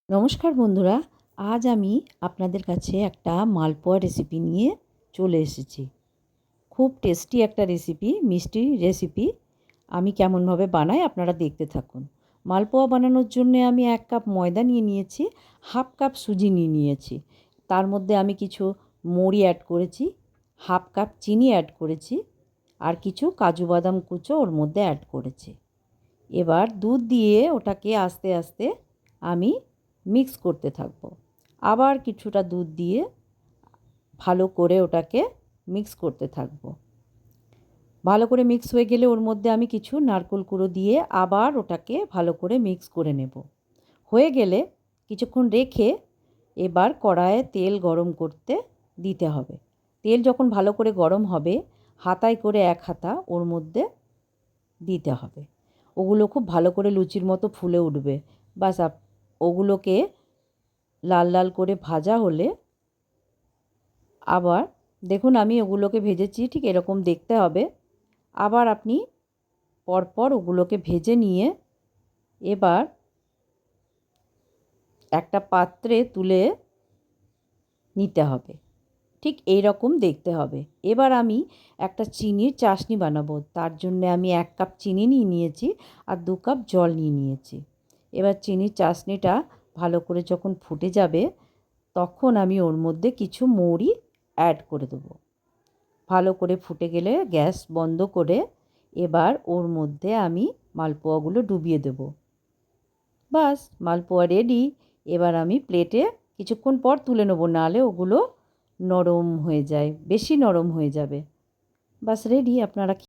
নমস্কার বন্ধুরা, আজ আমি আপনাদের কাছে একটা মালপোয়া রেসিপি নিয়ে চলে এসেছি। খুব টেস্টি একটা রেসিপি, মিষ্টি রেসিপি। আমি কেমনভাবে বানাই আপনারা দেখতে থাকুন। মালপোয়া বানানোর জন্য আমি 1 কাপ ময়দা নিয়ে নিয়েছি, হাফ কাপ সুজি নিয়ে নিয়েছি। তার মধ্যে আমি কিছু মৌরি অ্যাড করেছি, হাফ কাপ চিনি অ্যাড করেছি, আর কিছু কাজু বাদাম কুচো ওর মধ্যে অ্যাড করেছি। এবার দুধ দিয়ে ওটাকে আস্তে আস্তে আমি মিক্স করতে থাকব। আবার কিছুটা দুধ দিয়ে ভালো করে ওটাকে মিক্স করতে থাকব। ভালো করে মিক্স হয়ে গেলে ওর মধ্যে আমি কিছু নারকেল কুড়ো দিয়ে আবার ওটাকে ভালো করে মিক্স করে নেব। হয়ে গেলে কিছুক্ষণ রেখে এবার কড়াইয়ে তেল গরম করতে দিতে হবে। তেল যখন ভালো করে গরম হবে, হাতায় করে 1 হাতা ওর মধ্যে দিতে হবে। ওগুলো খুব ভালো করে লুচির মতো ফুলে উঠবে। বাস ওগুলোকে লাল লাল করে ভাজা হলে আবার দেখুন আমি ওগুলোকে ভেজেছি, ঠিক এরকম দেখতে হবে। আবার আপনি পরপর ওগুলোকে ভেজে নিয়ে এবার একটা পাত্রে তুলে নিতে হবে। ঠিক এই রকম দেখতে হবে। এবার আমি একটা চিনির চাশনি বানাবো। তার জন্য আমি 1 কাপ চিনি নিয়ে নিয়েছি আর 2 কাপ জল নিয়ে নিয়েছি। এবার চিনির চাশনিটা ভালো করে যখন ফুটে যাবে, তখন আমি ওর মধ্যে কিছু মৌরি অ্যাড করে দেবো। ভালো করে ফুটে গেলে গ্যাস বন্ধ করে এবার ওর মধ্যে আমি মালপোয়াগুলো ডুবিয়ে দেবো। বাস মালপোয়া রেডি। এবার আমি প্লেটে কিছুক্ষণ পর তুলে নেবো, নাহলে ওগুলো নরম হয়ে যায়, বেশি নরম হয়ে যাবে। বাস রেডি। আপনারা